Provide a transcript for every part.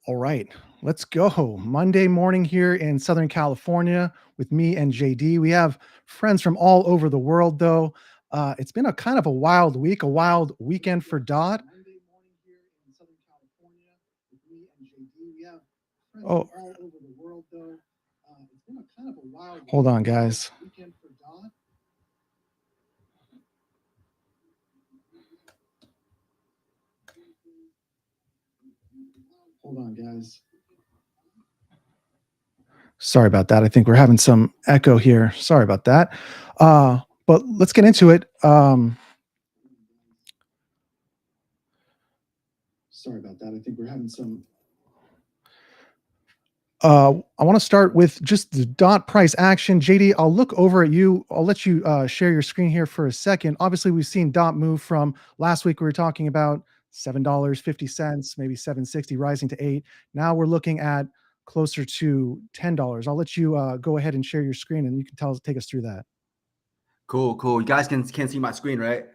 All right, let's go. Monday morning here in Southern California with me and JD. We have friends from all over the world, though. It's been a kind of a wild week, a wild weekend for Dot. Monday morning here in Southern California with me and JD. We have friends from all over the world, though. It's been a kind of a wild. Hold on, guys. Weekend for Dot. Hold on, guys. Sorry about that. I think we're having some echo here. Sorry about that. But let's get into it. Sorry about that. I think we're having some. I want to start with just the dot price action. JD, I'll look over at you. I'll let you share your screen here for a second. Obviously, we've seen dot move from last week. We were talking about $7.50, maybe $7.60, rising to $8. Now we're looking at closer to $10. I'll let you go ahead and share your screen, and you can take us through that. Cool. You guys can see my screen, right?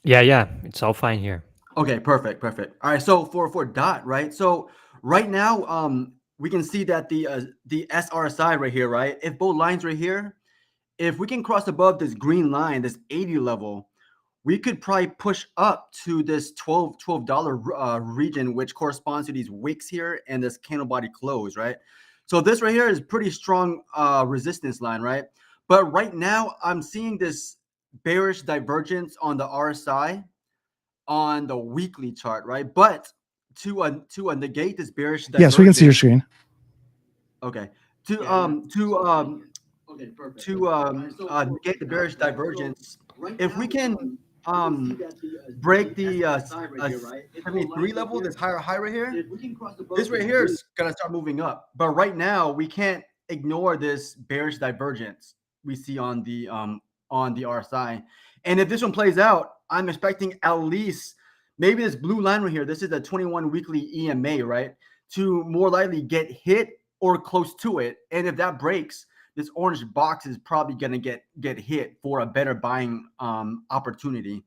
Yeah, it's all fine here. Okay, perfect. All right, so for dot, right? So right now, we can see that the SRSI right here, right? If both lines right here, if we can cross above this green line, this 80 level, we could probably push up to this $12 region, which corresponds to these wicks here and this candle body close, right? So this right here is pretty strong resistance line, right? But right now, I'm seeing this bearish divergence on the RSI on the weekly chart, right? But to negate this bearish divergence, yes, we can see your screen. Okay. To negate the bearish divergence, if we can break the 73 level, this higher high right here, this right here is gonna start moving up. But right now, we can't ignore this bearish divergence we see on the RSI. And if this one plays out, I'm expecting at least maybe this blue line right here. This is a 21 weekly EMA, right? To more likely get hit or close to it. And if that breaks, this orange box is probably going to get hit for a better buying opportunity.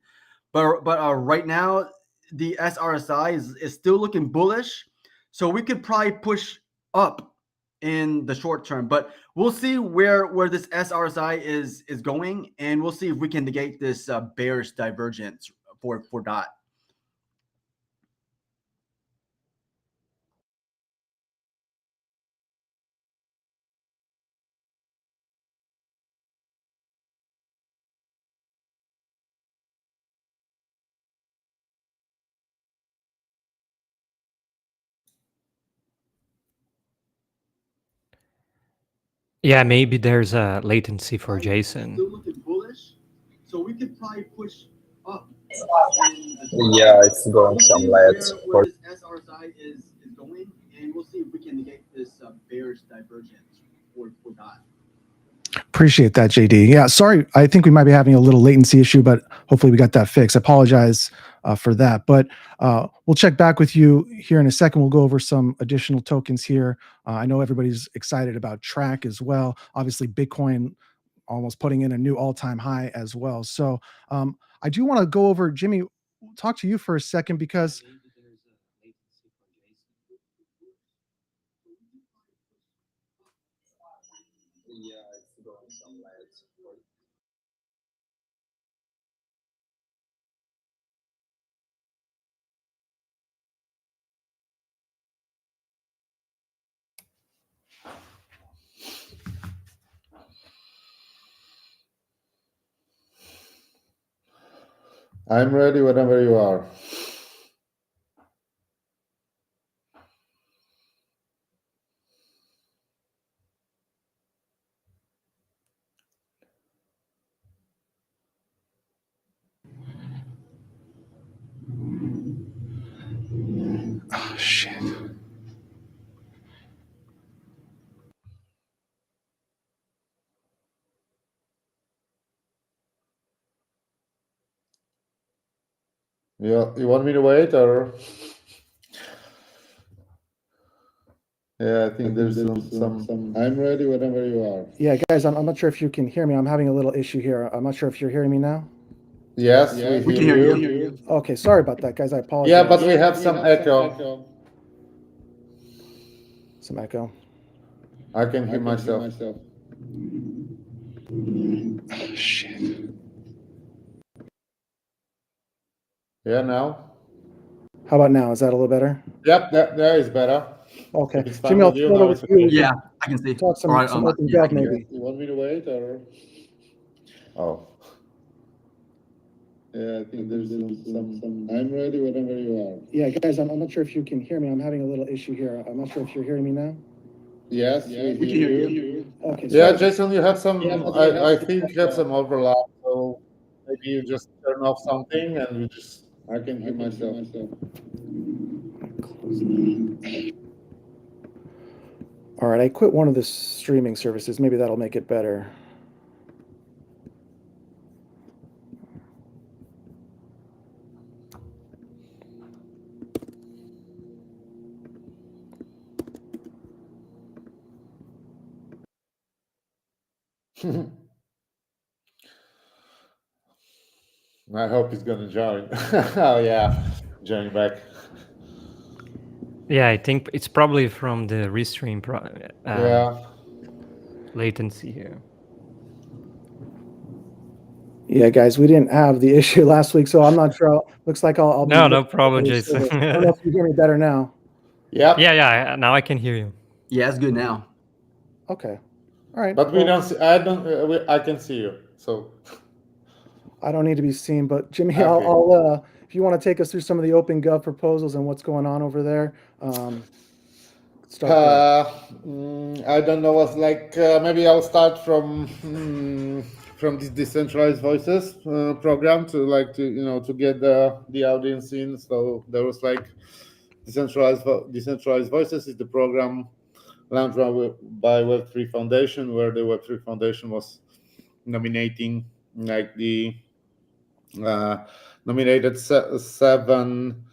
But right now, the SRSI is still looking bullish. So we could probably push up in the short term, but we'll see where this SRSI is going, and we'll see if we can negate this bearish divergence for dot. Yeah, maybe there's a latency for Jason. Still looking bullish, so we could probably push up. Yeah, it's going some lights. Where this SRSI is going, and we'll see if we can negate this bearish divergence for dot. Appreciate that, JD. Yeah, sorry. I think we might be having a little latency issue, but hopefully we got that fixed. I apologize for that. But we'll check back with you here in a second. We'll go over some additional tokens here. I know everybody's excited about TRAC as well. Obviously, Bitcoin almost putting in a new all-time high as well. So I do want to go over, Jimmy, talk to you for a second because Yeah, it's going some lights. I'm ready whenever you are. oh shit. You want me to wait or? Yeah, I think there's some. I'm ready whenever you are. Yeah, guys, I'm not sure if you can hear me. I'm having a little issue here. I'm not sure if you're hearing me now. Yes, We can hear you. Okay, sorry about that, guys. I apologize. Yeah, but we have some echo. Some echo. I can hear myself. Shit. Yeah, now. How about now? Is that a little better? Yep, that is better. Okay. If it's fine Jimmy, I'll with you, throw it now over it's to you. okay. Yeah, I can see. Talk some All right, open yeah, I gov can hear. maybe. You want me to wait or? Oh. Yeah, I think there's some. I'm ready whenever you are. Yeah, guys, I'm not sure if you can hear me. I'm having a little issue here. I'm not sure if you're hearing me now. Yes, We can hear you. Okay. Yeah, sorry. Jason, you have some. I think you have some overlap. So maybe you just turn off something and you just. I can hear myself. All right, I quit one of the streaming services. Maybe that'll make it better. I hope he's gonna join. Oh yeah, join back. Yeah, I think it's probably from the restream Yeah. latency here. Yeah, guys, we didn't have the issue last week, so I'm not sure. Looks like I'll be. No problem, Jason. I don't know if you hear me better now. Yep. Yeah, now I can hear you. Yeah, it's good now. Okay. All right. But we don't see. I don't. I can see you. So. I don't need to be seen, but Jimmy, Okay. I'll if you want to take us through some of the OpenGov proposals and what's going on over there, start there. I don't know what's like. Maybe I'll start from this decentralized voices program to get the audience in. So there was like decentralized voices is the program launched by Web3 Foundation, where the Web3 Foundation was nominating like the nominated 7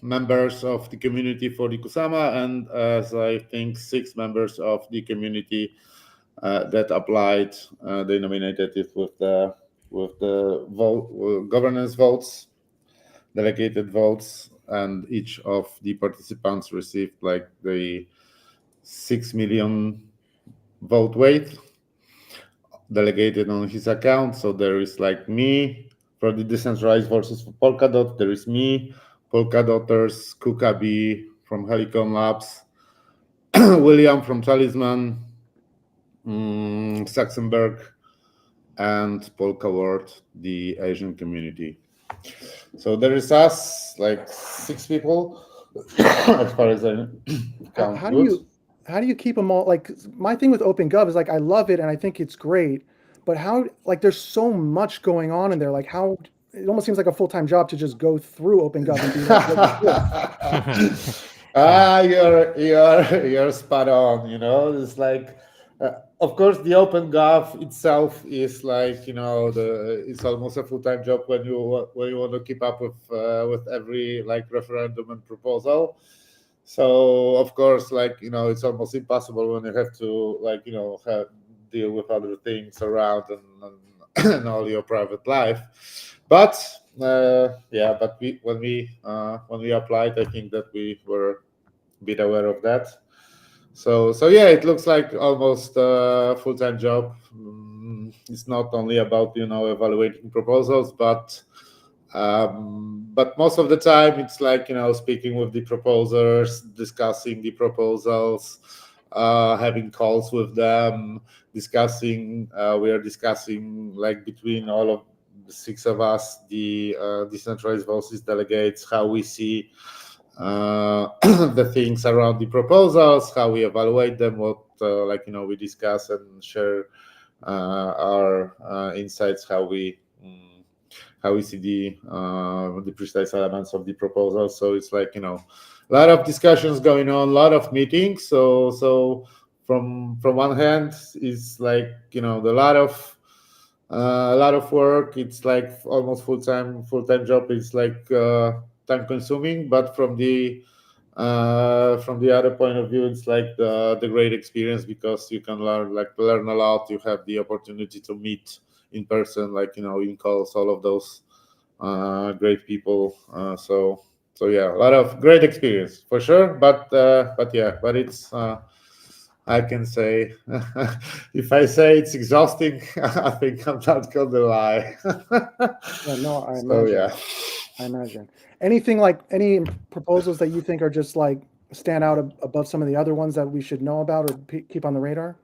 members of the community for the Kusama, and as I think 6 members of the community that applied. They nominated it with the vote, governance votes, delegated votes, and each of the participants received like the 6 million vote weight delegated on his account. So there is like me for the decentralized versus for Polkadot. There is me, Polkadotters, Kukabi from Helicon Labs, William from Talisman, Saxenberg, and Polka World, the Asian community. So there is us, like 6 people, as far as I count. How do you keep them all? Like my thing with OpenGov is like I love it and I think it's great, but how like there's so much going on in there. Like how it almost seems like a full-time job to just go through OpenGov and do that. You're spot on. It's like. Of course, the OpenGov itself is like it's almost a full-time job when you want to keep up with every like referendum and proposal. So of course, like it's almost impossible when you have to deal with other things around and all your private life. But but when we applied, I think that we were a bit aware of that. So yeah, it looks like almost a full-time job. It's not only about evaluating proposals, but most of the time it's like speaking with the proposers, discussing the proposals, having calls with them, discussing. We are discussing like between all of the 6 of us, the decentralized voices delegates, how we see. The things around the proposals, how we evaluate them, what we discuss and share our insights, how we see the precise elements of the proposal. So it's like a lot of discussions going on, a lot of meetings. So from one hand, it's like a lot of work. It's like almost full-time job. It's like time consuming, but from the other point of view, it's like the great experience because you can learn a lot. You have the opportunity to meet in person, like in calls, all of those great people. So yeah, a lot of great experience for sure. But it's I can say if I say it's exhausting, I think I'm not gonna lie. Yeah, no, I So imagine. yeah. I imagine. Anything like any proposals that you think are just like stand out above some of the other ones that we should know about or keep on the radar?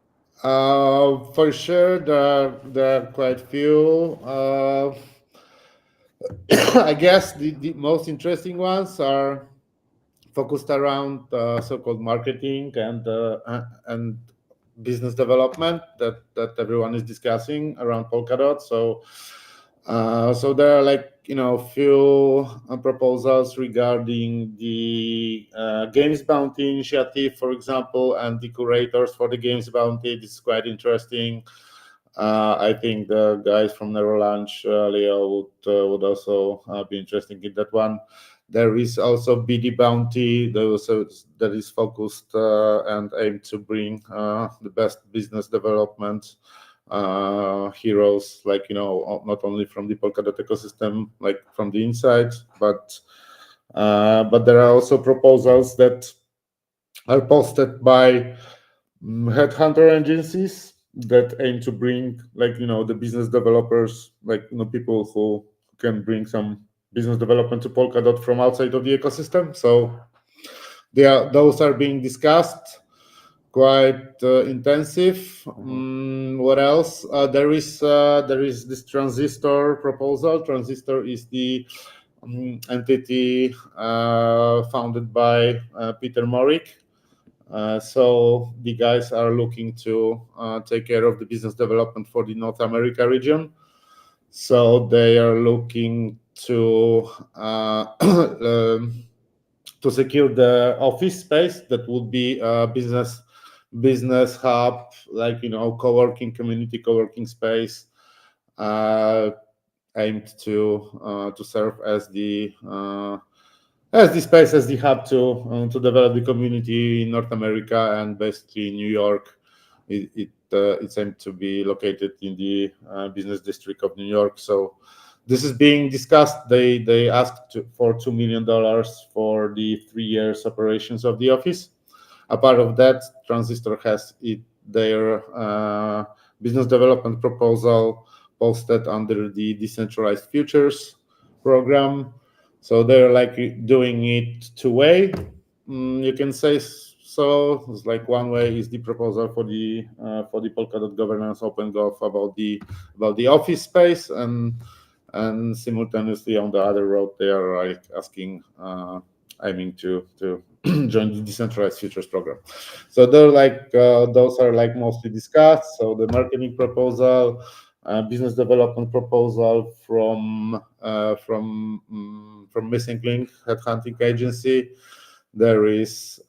For sure, there are quite few. I guess the most interesting ones are focused around so-called marketing and business development that everyone is discussing around Polkadot. So there are like few proposals regarding the games bounty initiative, for example, and the curators for the games bounty. This is quite interesting. I think the guys from Neurolanche, Leo, would also be interested in that one. There is also BD Bounty that is focused and aimed to bring the best business development heroes, like not only from the Polkadot ecosystem, like from the inside, but there are also proposals that are posted by headhunter agencies that aim to bring the business developers, people who can bring some business development to Polkadot from outside of the ecosystem. So those are being discussed quite intensive. What else? There is this transistor proposal. Transistor is the entity founded by Peter Morik. So the guys are looking to take care of the business development for the North America region. So they are looking to to secure the office space that would be a business hub, co-working community, co-working space, aimed to serve as the space, as the hub to develop the community in North America, and basically New York. It's aimed to be located in the business district of New York. So this is being discussed. They asked for $2 million for the 3 years operations of the office. A part of that, Transistor has their business development proposal posted under the Decentralized Futures program. So they're doing it two-way, you can say. So it's one way is the proposal for the Polkadot governance OpenGov about the office space, and simultaneously on the other road they are asking, aiming to join the Decentralized Futures program. So they're those are mostly discussed. So the marketing proposal, business development proposal from Missing Link headhunting agency. There is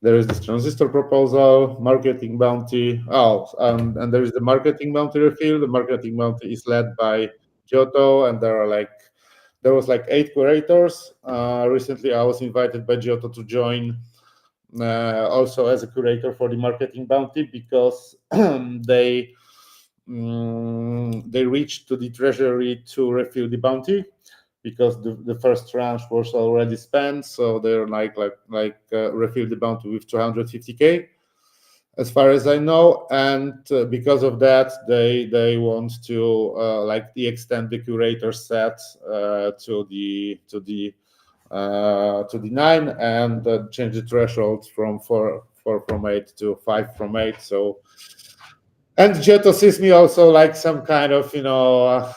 this transistor proposal, marketing bounty. And there is the marketing bounty refill. The marketing bounty is led by Giotto, and there was 8 curators. Recently, I was invited by Giotto to join also as a curator for the marketing bounty, because they reached to the treasury to refill the bounty, because the first tranche was already spent. So they're refill the bounty with 250K, as far as I know. And because of that, they want to extend the curator set to the 9, and change the threshold from 4 from 8 to 5 from 8. So, and Giotto sees me also like some kind of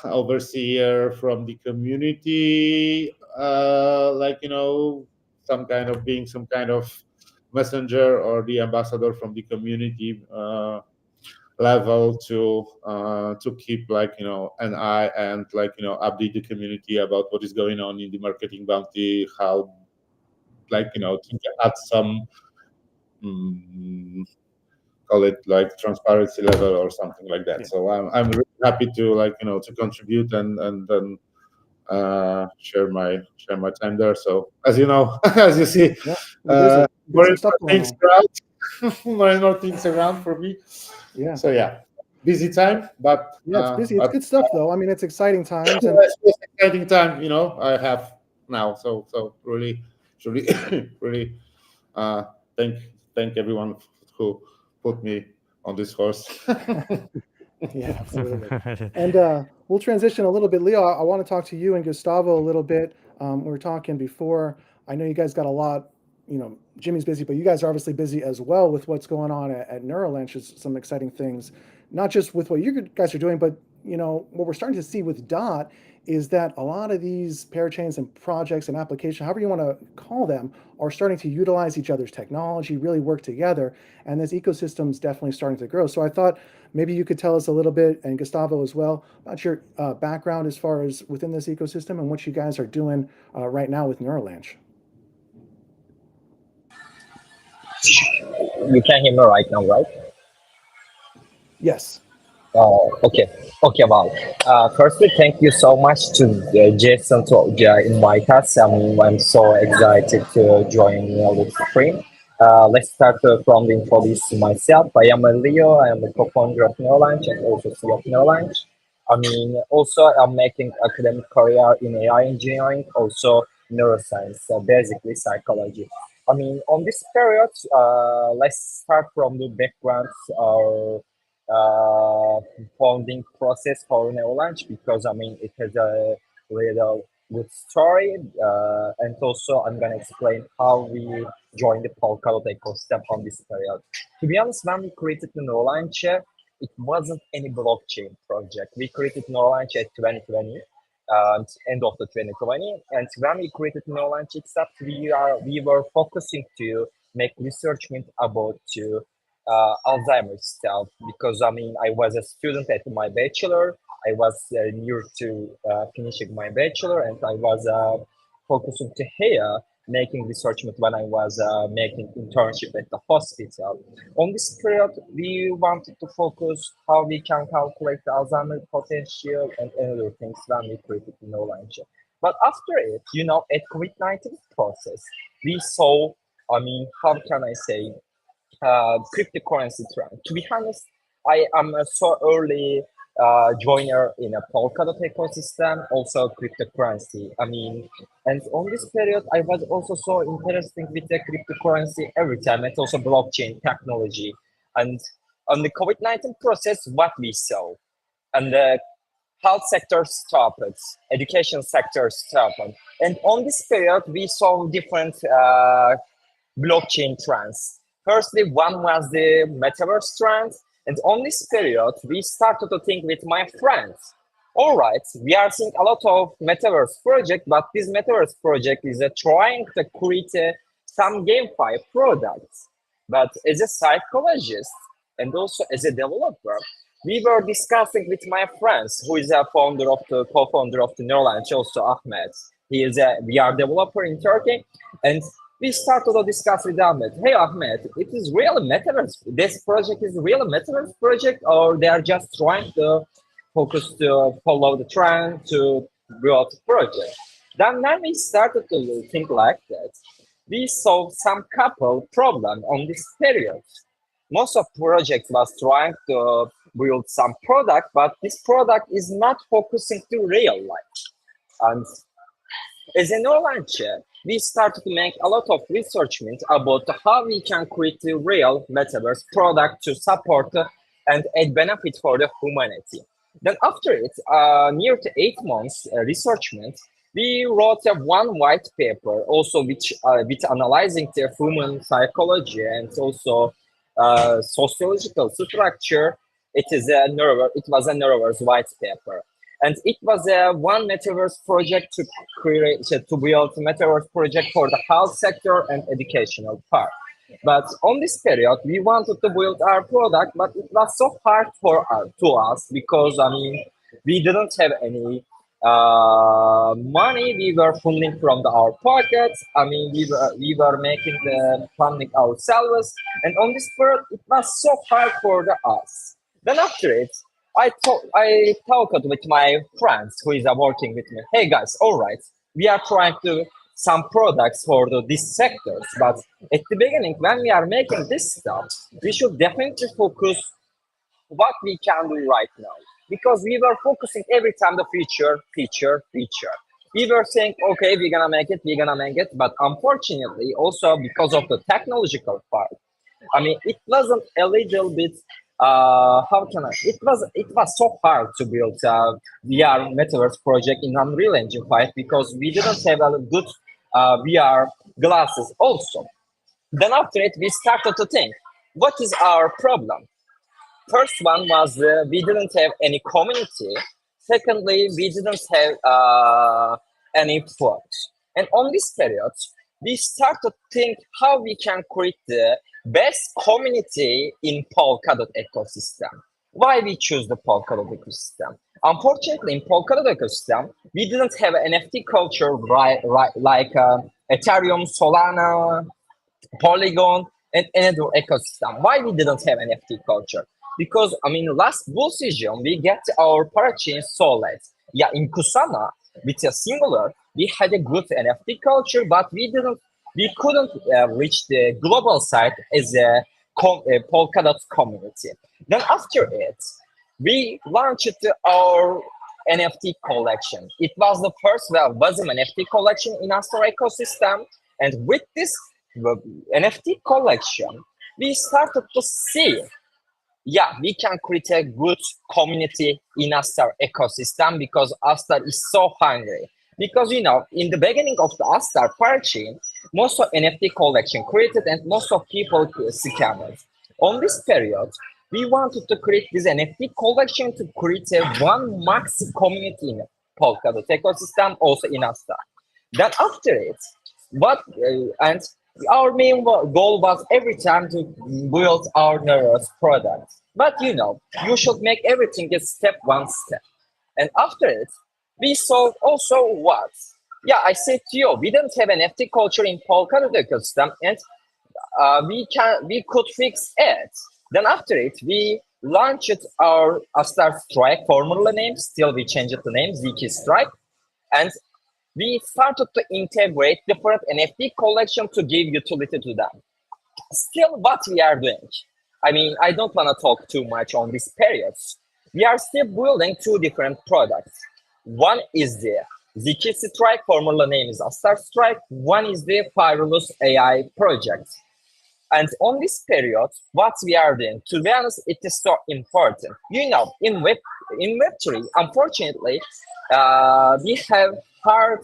overseer from the community, some kind of being some kind of messenger or the ambassador from the community level to keep an eye and update the community about what is going on in the marketing bounty, how to add some call it transparency level or something like that. Yeah. So I'm really happy to to contribute and share my time there. So as you know, as you see, Yeah, there's more some stuff going things on. around, more and more things around for me. Yeah. So yeah. busy time, but Yeah, it's busy. It's good stuff, though. I mean, it's exciting times, and it's exciting time, I have now. So really, really, uh, thank everyone who put me on this horse. yeah, absolutely. And we'll transition a little bit. Leo, I want to talk to you and Gustavo a little bit. We were talking before. I know you guys got a lot. Jimmy's busy, but you guys are obviously busy as well with what's going on at Neurolanche. Some exciting things, not just with what you guys are doing, but what we're starting to see with DOT is that a lot of these parachains and projects and applications, however you want to call them, are starting to utilize each other's technology, really work together, and this ecosystem's definitely starting to grow. So I thought maybe you could tell us a little bit, and Gustavo as well, about your background as far as within this ecosystem and what you guys are doing right now with Neurolanche. You can hear me right now, right? Yes. Okay. Well, firstly, thank you so much to Jason to invite us. I'm so excited to join this stream. Let's start from the introduce myself. I am Leo. I am the co-founder of Neurolanche and also CEO of Neurolanche. Also, I'm making academic career in AI engineering, also neuroscience, basically psychology. On this period, let's start from the background or founding process for Neurolanche, because it has a little good story, and also I'm gonna explain how we joined the Polkadot ecosystem on this period. To be honest, when we created the Neurolanche, it wasn't any blockchain project. We created Neurolanche at 2020, end of the 2020, and when we created Neurolanche itself, we were focusing to make research about Alzheimer's stuff, because I was a student at my bachelor. I was near to finishing my bachelor, and I was focusing to here making research when I was making internship at the hospital. On this period, we wanted to focus how we can calculate the Alzheimer's potential and other things when we created the Neurolanche. But after it, at COVID-19 process, we saw, how can I say, cryptocurrency trend. To be honest, I am a so early joiner in a Polkadot ecosystem, also cryptocurrency. And on this period, I was also so interested with the cryptocurrency every time. It's also blockchain technology. And on the COVID-19 process, what we saw, and the health sector stopped, education sector stopped. And on this period, we saw different blockchain trends. Firstly, one was the metaverse trend, and on this period, we started to think with my friends. All right, we are seeing a lot of metaverse project, but this metaverse project is trying to create some GameFi products. But as a psychologist and also as a developer, we were discussing with my friends, who is a co-founder of the Neurolanche, also Ahmed. He is a VR developer in Turkey, and we started to discuss with Ahmed. Hey Ahmed, it is real metaverse. This project is real metaverse project, or they are just trying to focus to follow the trend to build the project. Then when we started to think like that, we saw some couple problem on this period. Most of projects was trying to build some product, but this product is not focusing to real life. And as a Neurolanche, we started to make a lot of research about how we can create a real metaverse product to support and add benefit for the humanity. Then after it, near to 8 months research, we wrote one white paper, also which with analyzing the human psychology and also sociological structure. It was a Neuroverse white paper. And it was one metaverse project to build a metaverse project for the health sector and educational part. But on this period, we wanted to build our product, but it was so hard to us because we didn't have any money. We were funding from our pockets. We were making the funding ourselves, and on this period, it was so hard for us. Then after it, I talked with my friends who is working with me. Hey guys, all right, we are trying to some products for these sectors, but at the beginning, when we are making this stuff, we should definitely focus what we can do right now. Because we were focusing every time the future, future, future. We were saying, okay, we're gonna make it, but unfortunately, also because of the technological part, I mean, it wasn't a little bit. How can I? It was so hard to build a VR metaverse project in Unreal Engine 5 because we didn't have a good VR glasses. Also, then after it, we started to think, what is our problem? First one was we didn't have any community. Secondly, we didn't have any funds. And on this period, we started to think how we can create the best community in Polkadot ecosystem. Why we choose the Polkadot ecosystem? Unfortunately, in Polkadot ecosystem, we didn't have NFT culture like Ethereum, Solana, Polygon, and another ecosystem. Why we didn't have NFT culture? Because I mean, last bull season we get our parachain solid. Yeah, in Kusama with a singular, we had a good NFT culture, but we couldn't reach the global side as a Polkadot community. Then after it, we launched our NFT collection. It was the first WASM NFT collection in our ecosystem, and with this NFT collection, we started to see, yeah, we can create a good community in Astar ecosystem because Astar is so hungry. Because in the beginning of the Astar parachain, most of NFT collection created and most of people scammed. On this period, we wanted to create this NFT collection to create a one maxi community in Polkadot ecosystem, also in Astar. Then after it, and our main goal was every time to build our Neuros product. But you should make everything a one step. And after it, we saw also what? Yeah, I said to you, we didn't have an NFT culture in Polkadot ecosystem, and we could fix it. Then after it, we launched our Astar Strike formula name. Still, we changed the name ZK Strike, and we started to integrate different NFT collection to give utility to them. Still, what we are doing, I mean, I don't want to talk too much on these periods. We are still building two different products. One is the ZK Strike, formula name is Astar Strike. One is the Fireless AI project. And on this period, what we are doing, to be honest, it is so important. In Web3, unfortunately, we have hard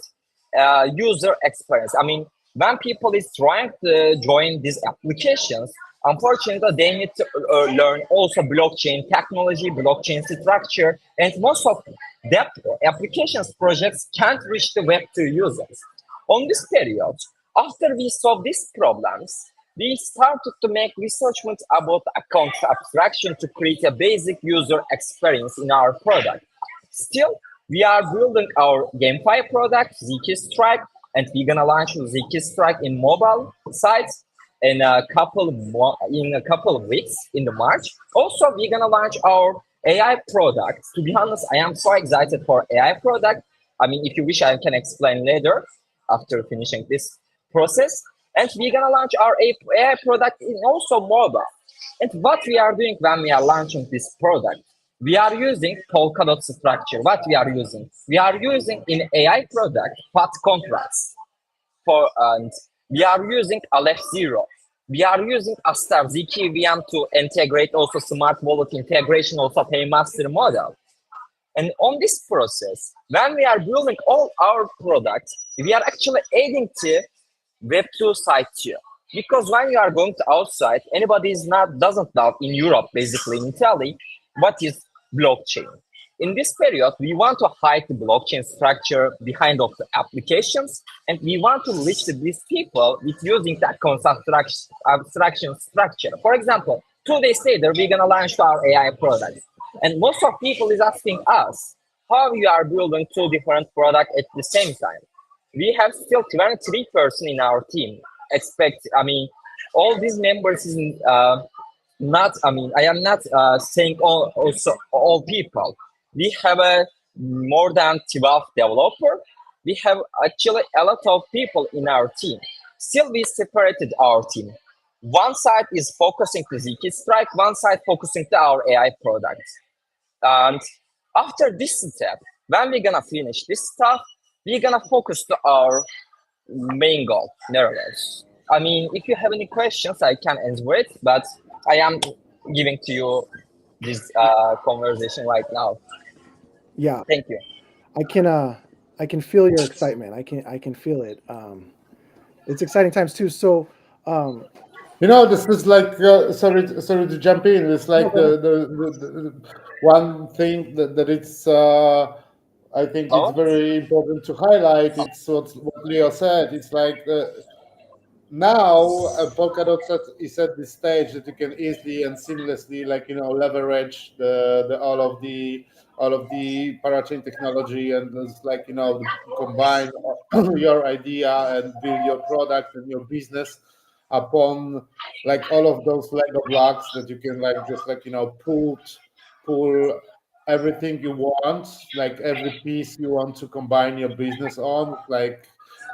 user experience. I mean, when people is trying to join these applications, unfortunately, they need to learn also blockchain technology, blockchain structure, and most of that applications projects can't reach the Web2 users. On this period, after we solve these problems, we started to make research about account abstraction to create a basic user experience in our product. Still, we are building our GameFi product, ZK Strike, and we're gonna launch ZK Strike in mobile sites in a couple of weeks in the March. Also, we're gonna launch our AI product. To be honest, I am so excited for AI product. I mean, if you wish, I can explain later after finishing this process. And we're gonna launch our AI product in also mobile. And what we are doing when we are launching this product, we are using Polkadot structure. What we are using? We are using in AI product PAT contracts and we are using Aleph Zero. We are using Astar ZK VM to integrate also smart wallet integration, also paymaster model. And on this process, when we are building all our products, we are actually adding to Web2 side too. Because when you are going to outside, anybody doesn't know in Europe, basically in Italy, what is blockchain. In this period, we want to hide the blockchain structure behind of the applications, and we want to reach these people with using that abstraction structure. For example, 2 days later, we're gonna launch our AI product. And most of people is asking us how we are building two different products at the same time. We have still 23% in our team. All these members is not, I am not saying all people. We have more than 12 developers. We have actually a lot of people in our team. Still, we separated our team. one side is focusing to ZK Strike, one side focusing to our AI products. And after this step, when we're gonna finish this stuff, we're gonna focus to our main goal, Neurolanche. I mean, if you have any questions, I can answer it, but I am giving to you this conversation right now. Yeah, Thank you. I can feel your excitement. I can feel it. It's exciting times too. So, This is like sorry to jump in. It's like the one thing that it's I think it's very important to highlight. It's what Leo said. It's like now Polkadot is at this stage that you can easily and seamlessly leverage the all of the parachain technology, and just combine your idea and build your product and your business upon all of those Lego blocks that you can pull everything you want, like every piece you want to combine your business on, like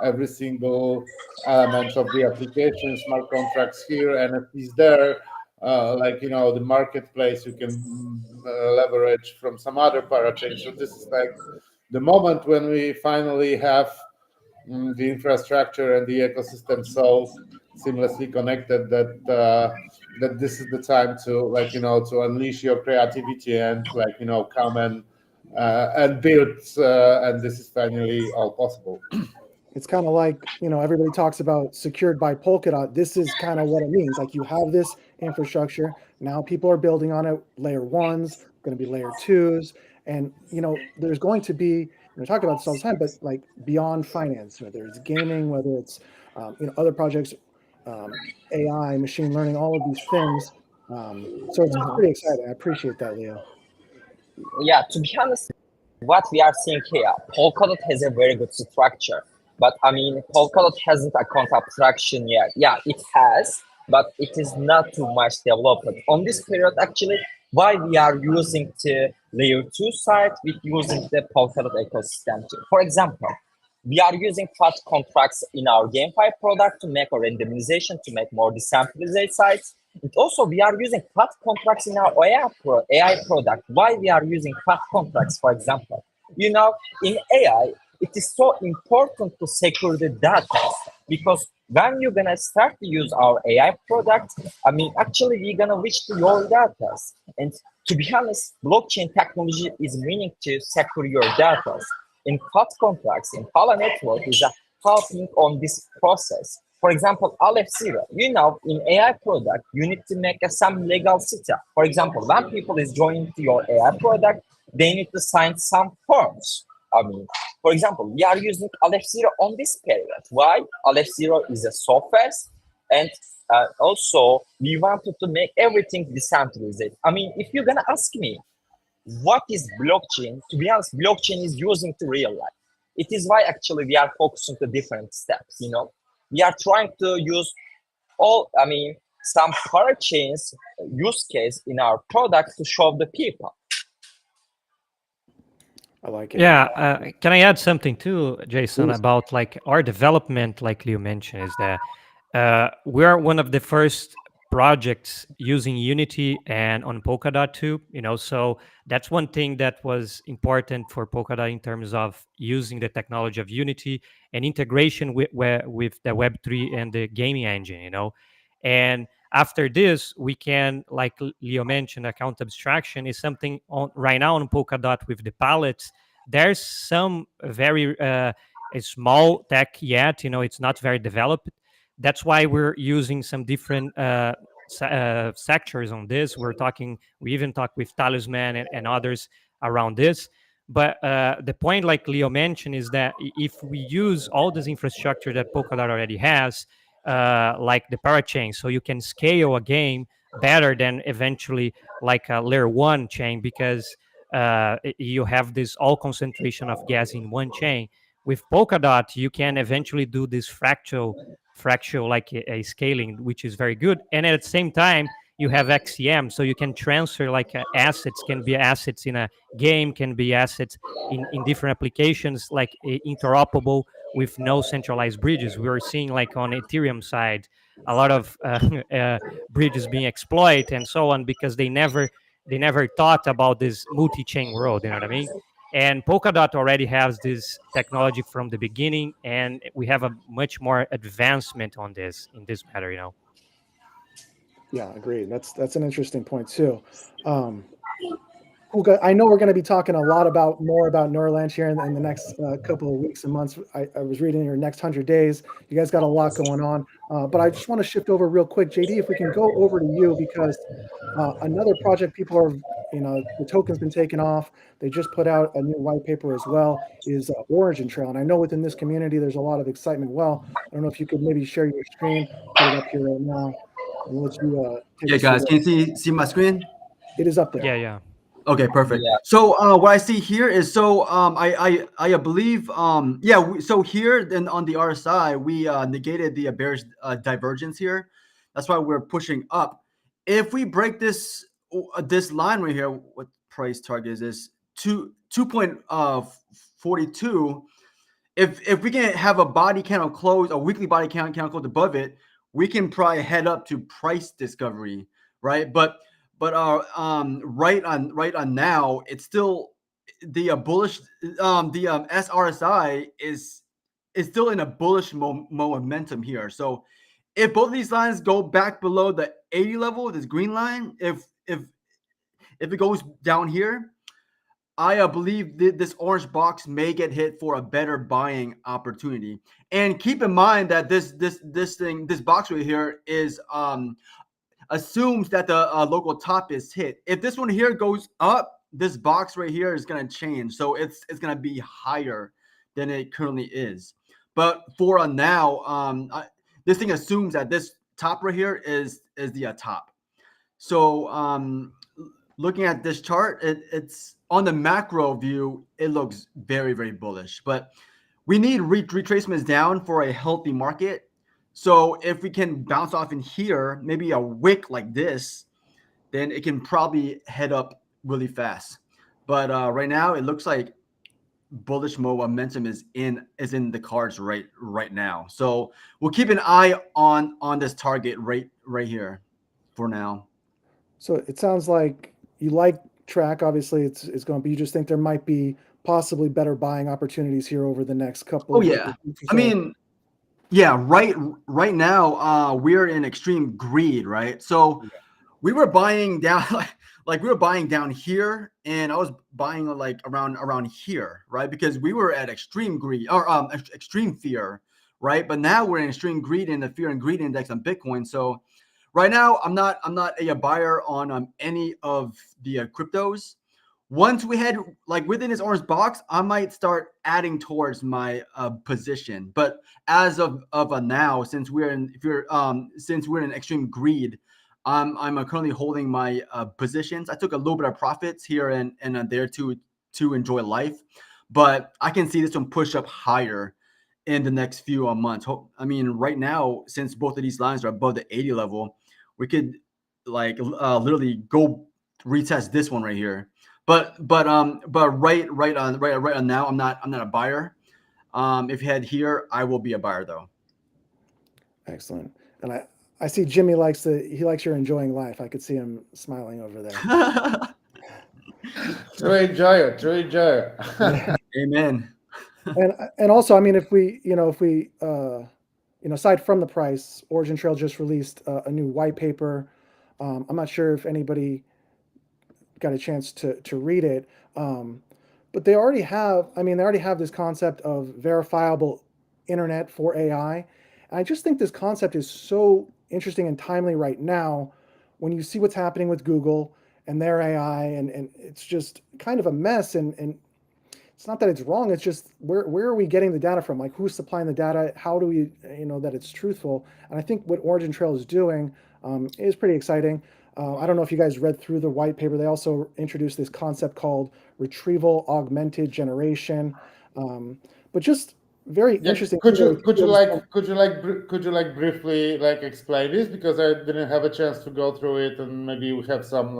every single element of the application, smart contracts here, NFTs there, the marketplace you can leverage from some other parachain. So this is like the moment when we finally have the infrastructure and the ecosystem so seamlessly connected that this is the time to unleash your creativity and come and build, and this is finally all possible. it's kind of like, everybody talks about secured by Polkadot. This is kind of what it means. Like, you have this infrastructure. Now people are building on it. Layer ones, going to be layer twos. And, there's going to be, we talk about this all the time, but like beyond finance, whether it's gaming, whether it's, other projects, AI, machine learning, all of these things. So it's pretty exciting. I appreciate that, Leo. Yeah, to be honest, what we are seeing here, Polkadot has a very good structure. But I mean, Polkadot hasn't a account abstraction yet. Yeah, it has, but it is not too much developed. On this period, actually, why we are using the layer 2 side with using the Polkadot ecosystem too. For example, we are using FAT contracts in our GameFi product to make a randomization, to make more decentralized sites. And also, we are using FAT contracts in our AI product. Why we are using FAT contracts, for example? In AI, it is so important to secure the data, because when you're gonna start to use our AI product, I mean, actually, we're gonna reach to your data. And to be honest, blockchain technology is meaning to secure your data. In FAT contracts, in Hala network is helping on this process. For example, Aleph Zero, in AI product, you need to make some legal setup. For example, when people is joining to your AI product, they need to sign some forms. I mean, for example, we are using Aleph Zero on this period. Why? Aleph Zero is a software, and also we wanted to make everything decentralized. I mean, if you're gonna ask me, what is blockchain? To be honest, blockchain is using to real life. It is why actually we are focusing on different steps. We are trying to use some parachains use case in our product to show the people. I like it. Yeah, can I add something too, Jason, Please. about like our development, like Leo mentioned, is that we are one of the first projects using Unity and on Polkadot too, so that's one thing that was important for Polkadot in terms of using the technology of Unity and integration with the Web3 and the gaming engine, and after this, we can, like Leo mentioned, account abstraction is something right now on Polkadot with the palettes. There's some very small tech yet, it's not very developed. That's why we're using some different sectors on this. We even talk with Talisman and others around this. But the point, like Leo mentioned, is that if we use all this infrastructure that Polkadot already has, like the parachain, so you can scale a game better than eventually like a layer 1 chain, because you have this all concentration of gas in one chain. With Polkadot, you can eventually do this fractal like a scaling, which is very good. And at the same time, you have XCM, so you can transfer like assets, can be assets in a game, can be assets in different applications, like interoperable with no centralized bridges. We are seeing like on Ethereum side, a lot of bridges being exploited and so on, because they never thought about this multi-chain world. You know what I mean? And Polkadot already has this technology from the beginning, and we have a much more advancement on this in this matter. You know. Yeah, agreed. That's an interesting point too. Uga, I know we're going to be talking a lot more about Neurolanche here in the next couple of weeks and months. I was reading your next 100 days. You guys got a lot going on, but I just want to shift over real quick, JD. If we can go over to you, because another project people are, the token's been taken off. They just put out a new white paper as well. Is Origin Trail, and I know within this community there's a lot of excitement. Well, I don't know if you could maybe share your screen, put it up here right now, and let you take Yeah, us guys, through can you see my screen? it is up there. Yeah. Okay, perfect. Yeah. So what I see here is I believe so here then on the RSI we negated the bearish divergence here. That's why we're pushing up. If we break this line right here, what price target is this? 2.42. If we can have a body candle close, a weekly body candle close above it, we can probably head up to price discovery, right? But right on now, it's still the bullish. The SRSI is still in a bullish momentum here. So if both of these lines go back below the 80 level, this green line, if it goes down here, I believe this orange box may get hit for a better buying opportunity. And keep in mind that this box right here is assumes that the local top is hit. If this one here goes up, this box right here is going to change. So it's going to be higher than it currently is. But for now, this thing assumes that this top right here is the top. So looking at this chart, it's on the macro view, it looks very, very bullish. But we need retracements down for a healthy market. So if we can bounce off in here, maybe a wick like this, then it can probably head up really fast. But right now, it looks like bullish momentum is in the cards right now. So we'll keep an eye on this target right here for now. So it sounds like you like TRAC. Obviously, it's going, but you just think there might be possibly better buying opportunities here over the next couple. Oh yeah, I mean, yeah, right now we're in extreme greed, right? So we were buying down like we were buying down here, and I was buying like around here, right? Because we were at extreme greed or extreme fear, right? But now we're in extreme greed in the fear and greed index on Bitcoin. So right now I'm not a buyer on any of the cryptos. Once we head like within this orange box, I might start adding towards my position. But as of now, since we're in extreme greed, I'm currently holding my positions. I took a little bit of profits here and there to enjoy life, but I can see this one push up higher in the next few months. I mean, right now, since both of these lines are above the 80 level, we could like literally go retest this one right here. But right on now, I'm not a buyer. If you head here, I will be a buyer though. Excellent. And I see Jimmy likes your enjoying life. I could see him smiling over there. To enjoy it. Amen. And also, I mean, if we aside from the price, Origin Trail just released a new white paper. I'm not sure if anybody got a chance to read it, but they already have this concept of verifiable internet for AI. And I just think this concept is so interesting and timely right now when you see what's happening with Google and their AI, and it's just kind of a mess. And it's not that it's wrong. It's just where are we getting the data from? Like, who's supplying the data? How do we that it's truthful? And I think what Origin Trail is doing is pretty exciting. I don't know if you guys read through the white paper. They also introduced this concept called retrieval augmented generation, but just very interesting. Could you briefly like explain this, because I didn't have a chance to go through it, and maybe we have some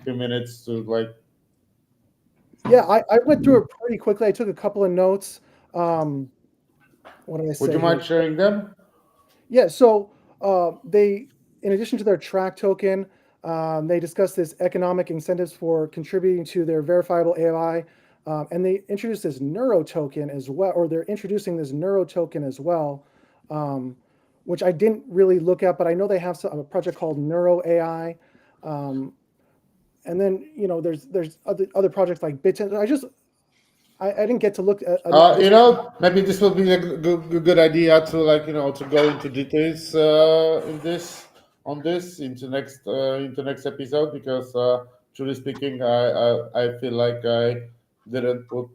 few minutes to like. Yeah, I went through it pretty quickly. I took a couple of notes. What did I say? Would you mind sharing them? Yeah, so they, in addition to their TRAC token, they discussed this economic incentives for contributing to their verifiable AI, and they introduced this Neuro token as well, or they're introducing this Neuro token as well, which I didn't really look at, but I know they have a project called Neuro AI, and then there's other projects like Bitten. I didn't get to look at. Maybe this will be a good idea to to go into details on this into next episode, because truly speaking, I feel like I didn't put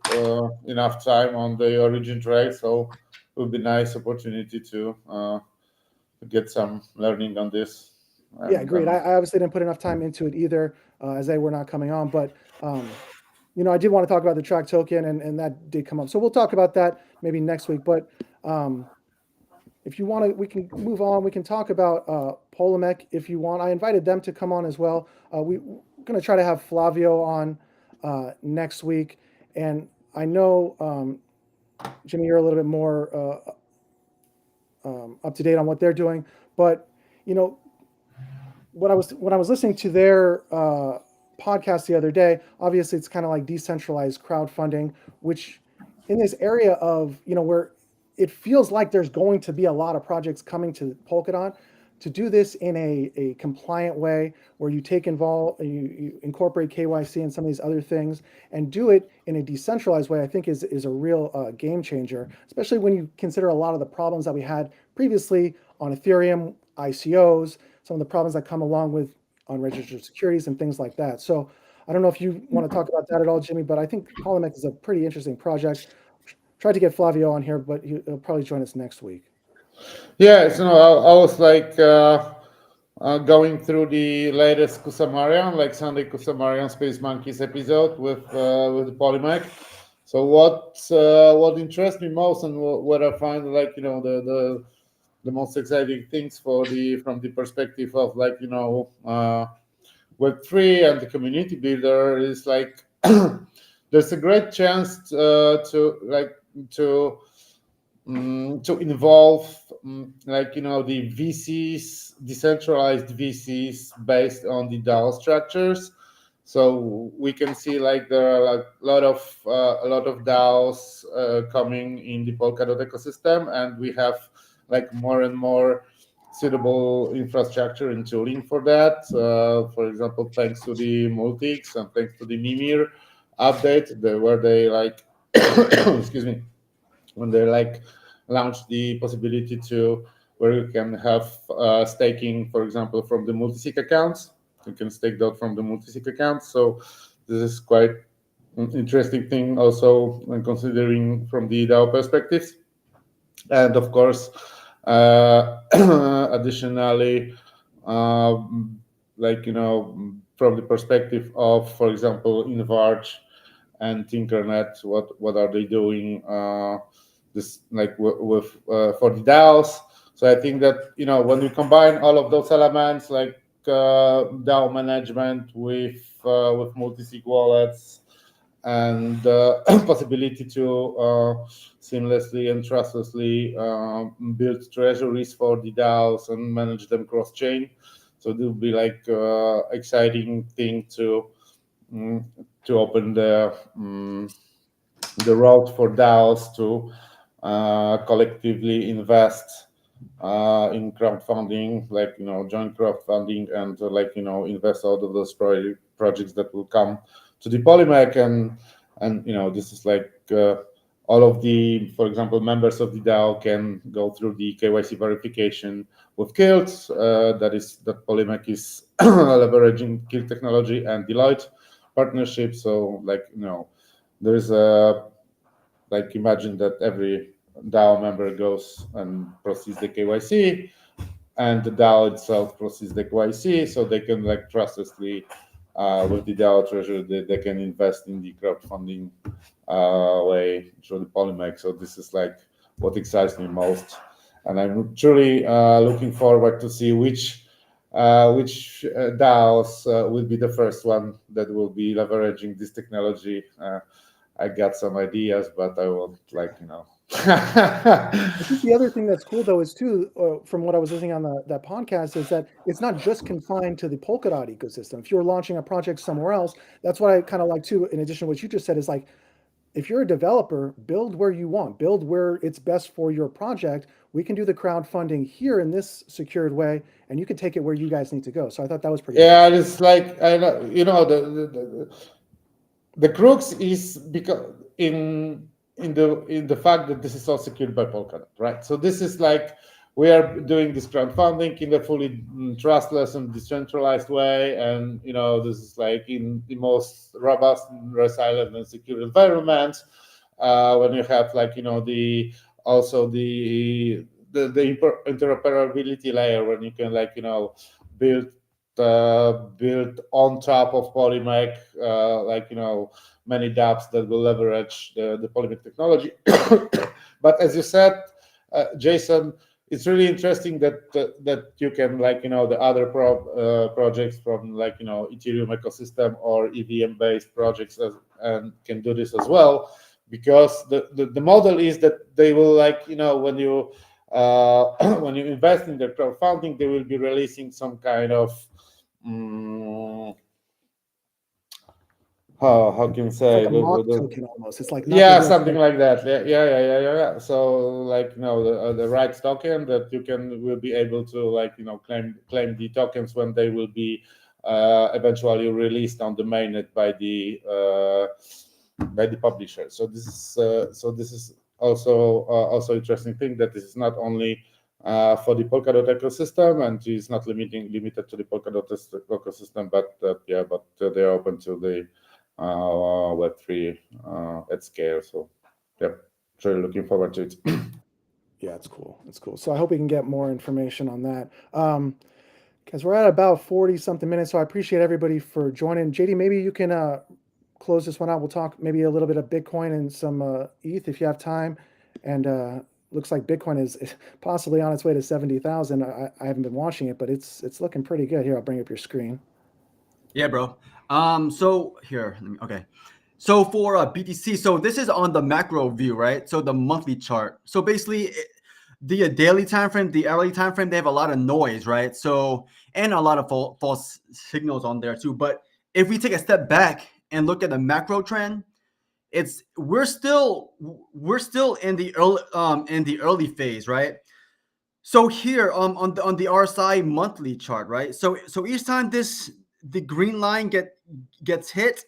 enough time on the origin track, so it would be nice opportunity to get some learning on this. Yeah, agreed. I obviously didn't put enough time into it either, as they were not coming on. But I did want to talk about the TRAC token, and that did come up. So we'll talk about that maybe next week. But if you want to, we can move on. We can talk about Polimec if you want. I invited them to come on as well. We're going to try to have Flavio on next week. And I know, Jimmy, you're a little bit more up to date on what they're doing. But, when I was listening to their podcast the other day, obviously it's kind of like decentralized crowdfunding, which in this area of, where it feels like there's going to be a lot of projects coming to Polkadot, to do this in a compliant way where you you incorporate KYC and some of these other things and do it in a decentralized way, I think is a real game changer, especially when you consider a lot of the problems that we had previously on Ethereum, ICOs, some of the problems that come along with unregistered securities and things like that. So I don't know if you want to talk about that at all, Jimmy, but I think Polimec is a pretty interesting project. Tried to get Flavio on here, but he'll probably join us next week. Yeah, so I was like going through the latest Kusamarian, like Sunday Kusamarian Space Monkeys episode with the Polimec. So what interests me most, and what I find like the most exciting things from the perspective of Web3 and the community builder is like there's a great chance to involve the VCs, decentralized VCs based on the DAO structures. So we can see like there are like a lot of DAOs coming in the Polkadot ecosystem, and we have like more and more suitable infrastructure and tooling for that. For example, thanks to the Multics and thanks to the Mimir update, where they like excuse me, when they like launched the possibility to where you can have staking, for example, from the multisig accounts. You can stake that from the multisig accounts. So this is quite an interesting thing also when considering from the DAO perspectives. And of course, additionally, from the perspective of, for example, Invarge and Tinkernet, what are they doing this like with for the DAOs? So I think that when we combine all of those elements, like DAO management with multi-sig wallets and possibility to seamlessly and trustlessly build treasuries for the DAOs and manage them cross-chain. So it will be like exciting thing to open the road for DAOs to collectively invest in crowdfunding, like joint crowdfunding, and invest out of those projects that will come to the Polimec, and this is like all of the, for example, members of the DAO can go through the KYC verification with Kilt. That Polimec is leveraging Kilt technology and Deloitte partnership. So there's a imagine that every DAO member goes and proceeds the KYC, and the DAO itself proceeds the KYC, so they can trustlessly with the DAO treasury they can invest in the crowdfunding way through the Polimec. So this is what excites me most, and I'm truly looking forward to see which DAOs will be the first one that will be leveraging this technology. I got some ideas, but I won't I think the other thing that's cool though is too, from what I was listening on that podcast, is that it's not just confined to the Polkadot ecosystem. If you're launching a project somewhere else, that's what I kind of like too. In addition to what you just said, is like, if you're a developer, build where you want, build where it's best for your project. We can do the crowdfunding here in this secured way, and you can take it where you guys need to go. So I thought that was pretty. Yeah, it's like, I know, you know, the crux is because in the fact that this is all secured by Polkadot, right? So this is like, we are doing this crowdfunding in a fully trustless and decentralized way, and you know, this is like in the most robust, and resilient, and secure environments. When you have, like, you know, the interoperability layer, when you can, like, you know, build on top of Polimec, like, you know, many dApps that will leverage the Polimec technology. But as you said, Jason, it's really interesting that you can, like, you know, the other projects from, like, you know, Ethereum ecosystem or EVM based projects and can do this as well, because the model is that they will, like, you know, when you when you invest in the crowdfunding, they will be releasing some kind of how can you say, It's like a mock token almost. It's like something like that. Yeah. So, like, you know, the rights token that you will be able to, like, you know, claim the tokens when they will be eventually released on the mainnet by the publisher. So this is also interesting thing, that this is not only for the Polkadot ecosystem, and is not limited to the Polkadot ecosystem, but they're open to the Web3 at scale. So yeah, really looking forward to it. Yeah, it's cool. It's cool. So I hope we can get more information on that. Because we're at about 40 something minutes. So I appreciate everybody for joining. JD, maybe you can close this one out. We'll talk maybe a little bit of Bitcoin and some ETH if you have time. And looks like Bitcoin is possibly on its way to 70,000. I haven't been watching it, but it's looking pretty good. Here, I'll bring up your screen. Yeah, bro. So here, okay. So for BTC, so this is on the macro view, right? So the monthly chart. So basically, the daily time frame, the hourly time frame, they have a lot of noise, right? So, and a lot of false signals on there too. But if we take a step back and look at the macro trend, we're still in the early phase, right? So here on the RSI monthly chart, right? So each time the green line gets hit,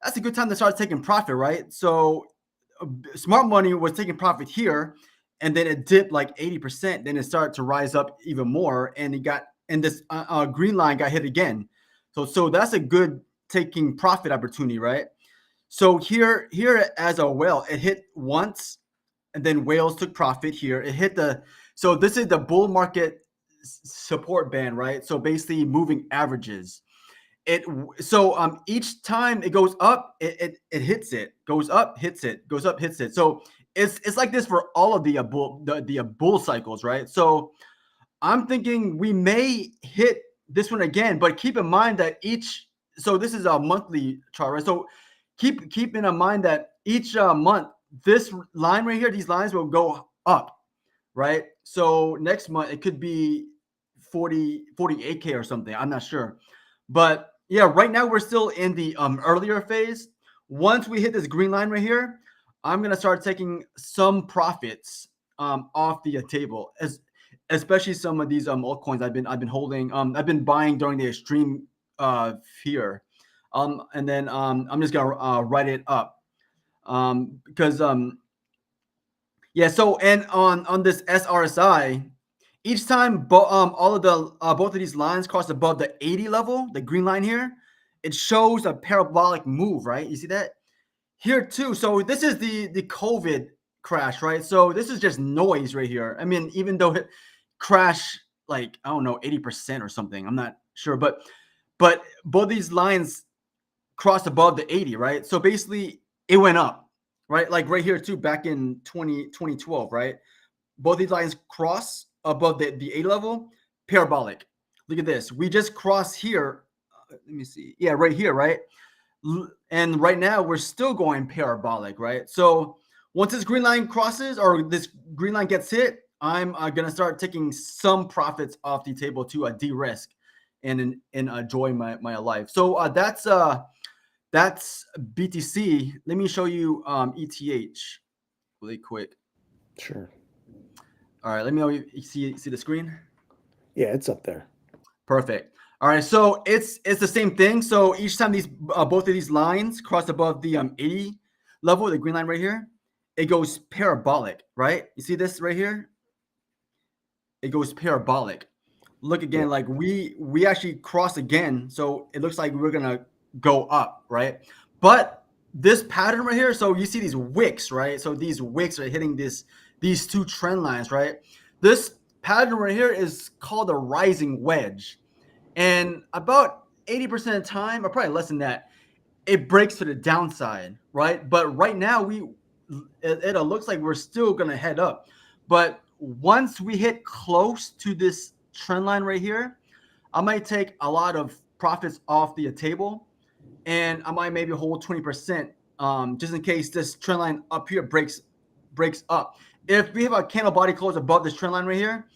that's a good time to start taking profit, right? So smart money was taking profit here, and then it dipped like 80%. Then it started to rise up even more, and this green line got hit again. So that's a good taking profit opportunity, right? So here as a whale, it hit once, and then whales took profit here. It hit so this is the bull market support band, right? So basically moving averages. Each time it goes up, it hits it, goes up, hits it, goes up, hits it. So it's like this for all of the bull cycles, right? So I'm thinking we may hit this one again, but keep in mind that so this is a monthly chart, right? So keep in mind that each month, this line right here, these lines will go up, right? So next month it could be 48K or something. I'm not sure. But yeah, right now we're still in the earlier phase. Once we hit this green line right here, I'm gonna start taking some profits off the table, especially some of these altcoins I've been holding. I've been buying during the extreme fear, and then I'm just gonna write it up because yeah. So and on this SRSI, each time all of the both of these lines cross above the 80 level, the green line here, it shows a parabolic move, right? You see that here too. So this is the COVID crash, right? So this is just noise right here. I mean, even though it crashed like, I don't know, 80% or something, I'm not sure, but both these lines crossed above the 80, right? So basically it went up, right? Like right here too, back in 2012, right? Both these lines cross above the A level, parabolic. Look at this. We just crossed here. Let me see. Yeah, right here, right? And right now we're still going parabolic, right? So once this green line crosses or this green line gets hit, I'm gonna start taking some profits off the table to de-risk and enjoy my life. So that's BTC. Let me show you ETH really quick. Sure. All right, let me know you see the screen. Yeah, it's up there. Perfect. All right, so it's the same thing. So each time these both of these lines cross above the 80 level, the green line right here, it goes parabolic, right? You see this right here? It goes parabolic. Look again, like we actually cross again, so it looks like we're gonna go up, right? But this pattern right here, so you see these wicks, right? So these wicks are hitting these two trend lines, right? This pattern right here is called a rising wedge, and about 80% of the time, or probably less than that, it breaks to the downside, right? But right now it looks like we're still gonna head up, but once we hit close to this trend line right here, I might take a lot of profits off the table, and I might maybe hold 20%, just in case this trend line up here breaks up. If we have a candle body close above this trend line right here,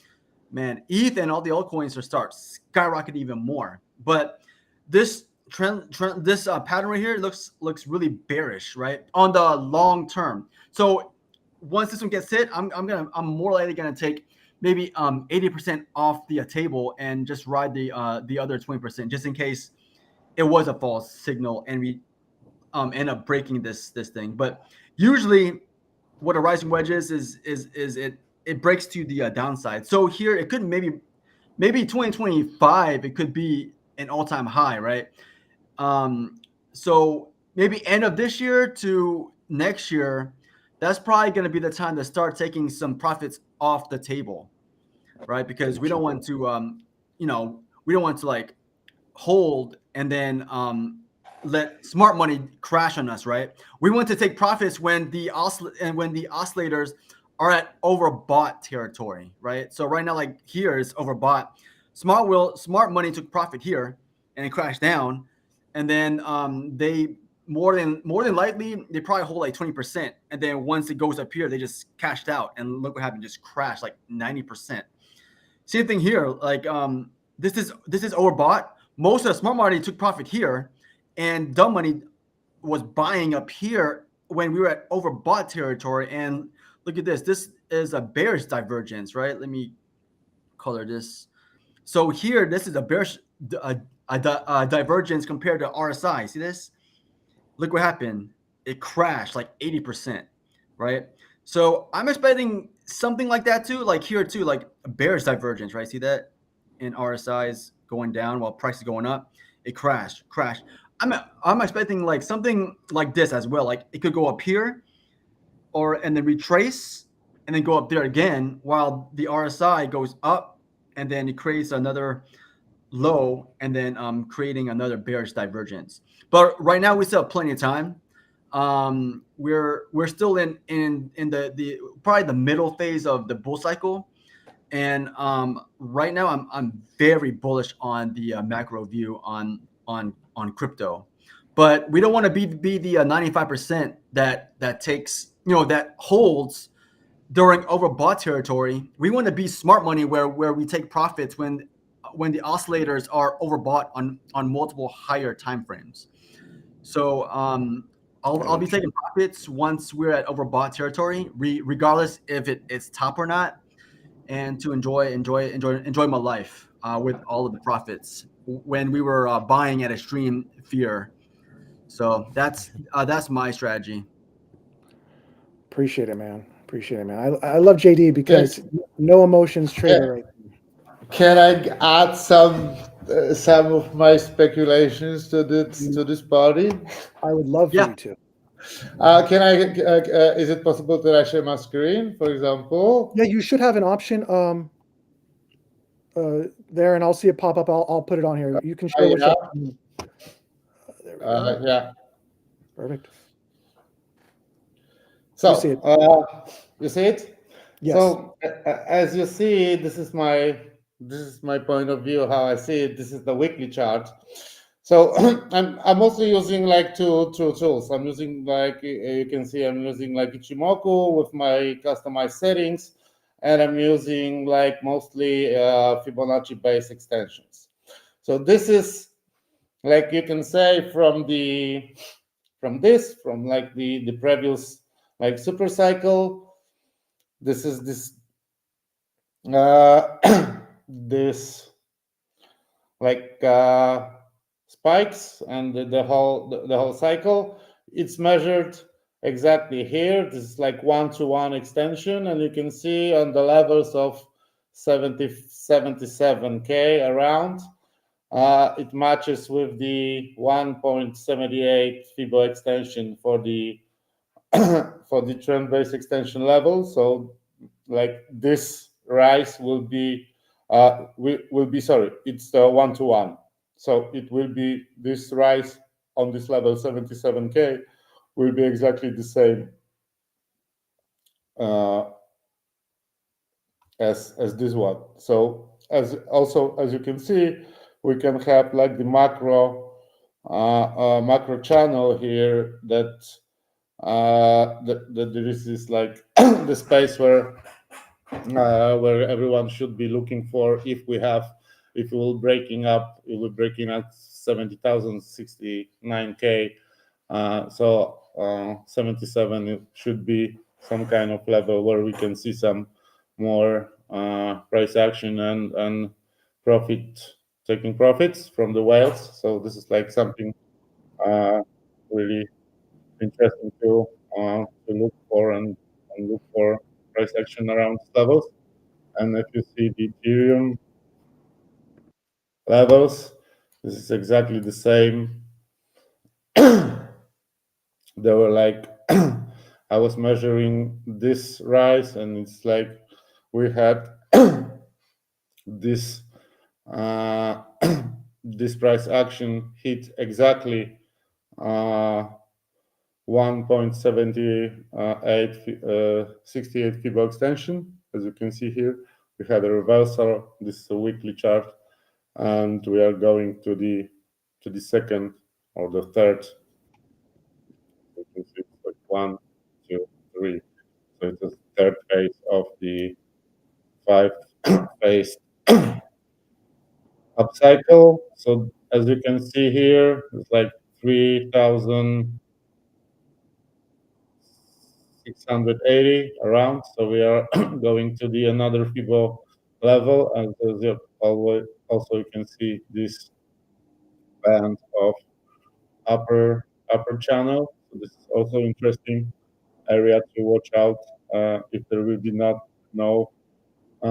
man, ETH and all the altcoins will start skyrocketing even more. But this this pattern right here looks really bearish, right, on the long term. So once this one gets hit, I'm more likely gonna take maybe 80% off the table and just ride the other 20%, just in case it was a false signal and we end up breaking this thing. But usually, what a rising wedge is it breaks to the downside. So here it could maybe 2025 it could be an all-time high, right? So maybe end of this year to next year, that's probably going to be the time to start taking some profits off the table, right? Because we don't want to we don't want to like hold and then let smart money crash on us, right? We want to take profits when the oscillators are at overbought territory, right? So right now, like here is overbought. Smart money took profit here and it crashed down, and then they more than likely they probably hold like 20%, and then once it goes up here, they just cashed out, and look what happened, just crashed like 90%. Same thing here, like this is overbought. Most of the smart money took profit here, and dumb money was buying up here when we were at overbought territory. And look at this. This is a bearish divergence, right? Let me color this. So here, this is a bearish divergence compared to RSI. See this? Look what happened. It crashed like 80%, right? So I'm expecting something like that too, like here too, like a bearish divergence, right? See that? And RSI is going down while price is going up. It crashed. I'm expecting like something like this as well. Like it could go up here, and then retrace, and then go up there again, while the RSI goes up, and then it creates another low, and then creating another bearish divergence. But right now we still have plenty of time. We're still in the probably the middle phase of the bull cycle. And right now, I'm very bullish on the macro view on crypto, but we don't want to be the 95% that takes that holds during overbought territory. We want to be smart money where we take profits when the oscillators are overbought on multiple higher time frames. So I'll be taking profits once we're at overbought territory, regardless if it's top or not, and to enjoy my life with all of the profits when we were buying at extreme fear. So that's my strategy. Appreciate it, man. I love JD because no emotions trader. Right. Can I add some of my speculations to this party? I would love for you to. Can I? Is it possible that I share my screen, for example? Yeah, you should have an option there, and I'll see it pop up. I'll put it on here. You can share. There we go. Yeah. Perfect. So you see it? You see it? Yes. So as you see, this is my point of view, how I see it. This is the weekly chart. So I'm mostly using like two tools. I'm using like you can see I'm using like Ichimoku with my customized settings, and I'm using like mostly Fibonacci based extensions. So this is like you can say from like the previous like super cycle. This is this this like spikes and the whole cycle. It's measured exactly here. This is like 1-to-1 extension, and you can see on the levels of 77k around. It matches with the 1.78 Fibo extension for the for the trend-based extension level. So like this rise will be will be sorry, it's 1-to-1. So it will be this rise on this level 77k will be exactly the same as this one. So as also as you can see, we can have like the macro channel here that that there is this like the space where everyone should be looking for if we will breaking up, it will breaking at 70,069k. So 77 it should be some kind of level where we can see some more price action and taking profits from the whales. So this is like something really interesting to look for and look for price action around these levels. And if you see the Ethereum levels, this is exactly the same. They were like I was measuring this rise, and it's like we had this this price action hit exactly 1.7868 Fibo extension. As you can see here, we had a reversal. This is a weekly chart, and we are going to the second or the third. You can see it's like 1, 2, 3. So it's the third phase of the 5 phase upcycle. So as you can see here, it's like 3,680 around. So we are going to the another Fibo level, and as you always also you can see this band of upper channel. So this is also interesting area to watch out if there will be no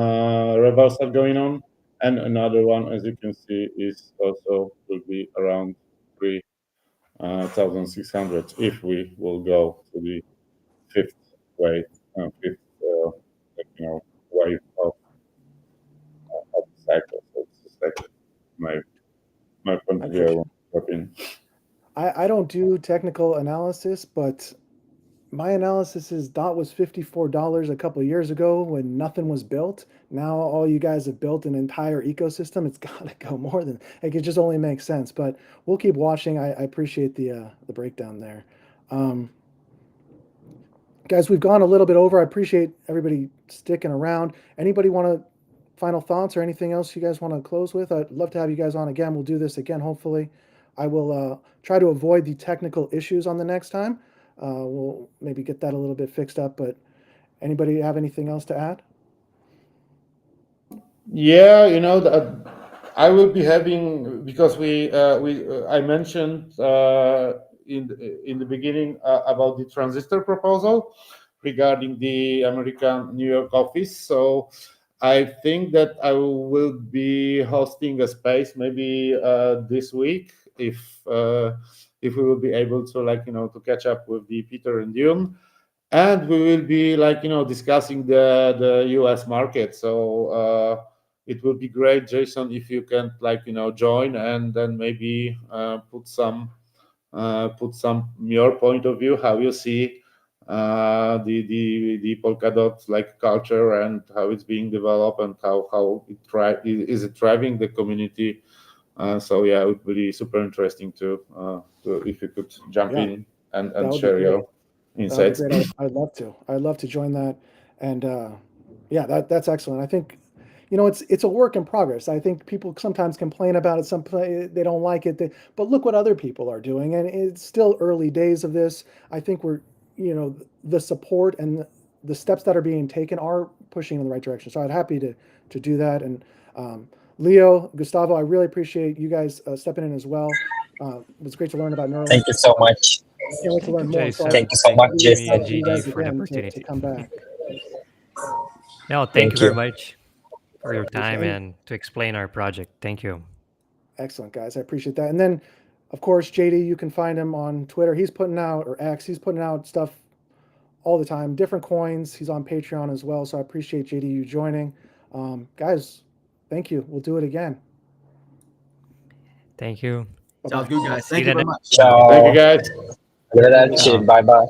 reversal going on. And another one, as you can see, is also will be around 3,600 if we will go to the fifth wave, fifth wave of the cycle. So this is like my point of view. I want to drop in. I don't do technical analysis, but my analysis is DOT was $54 a couple of years ago when nothing was built. Now all you guys have built an entire ecosystem. It's got to go more than like it just only makes sense. But we'll keep watching. I appreciate the breakdown there. Guys, we've gone a little bit over. I appreciate everybody sticking around. Anybody want to final thoughts or anything else you guys want to close with? I'd love to have you guys on again. We'll do this again, hopefully. I will try to avoid the technical issues on the next time. We'll maybe get that a little bit fixed up, but anybody have anything else to add? Yeah, I will be having because I mentioned in the beginning about the transistor proposal regarding the American New York office. So I think that I will be hosting a space maybe this week if we will be able to to catch up with the Peter and Dune, and we will be discussing the US market. So it will be great, Jason, if you can join and then maybe put some your point of view, how you see the Polkadot culture and how it's being developed and how is it driving the community So yeah, it would be super interesting to if you could jump in that and would be share great. your That insights. would be great. I'd love to. I'd love to join that. And yeah, that's excellent. I think, you know, it's a work in progress. I think people sometimes complain about it. They don't like it. But look what other people are doing, and it's still early days of this. I think we're, you know, the support and the steps that are being taken are pushing in the right direction. So I'd happy to do that. And Leo, Gustavo, I really appreciate you guys stepping in as well. It was great to learn about Neurolanche. Thank you so much. Can't wait to learn more. So Thank you so much, reach Jason. out to you guys for the again opportunity. to come back. No, thank Thank you very you. much for your time And- and to explain our project. Thank you. Excellent, guys. I appreciate that. And then, of course, JD, you can find him on Twitter. He's putting out, or X, he's putting out stuff all the time, different coins. He's on Patreon as well. So I appreciate JD you joining. Guys, thank you. We'll do it again. Thank you. Sounds good, guys. See Thank you you very then. much. Ciao. Thank you, guys. Arrivederci. Bye bye.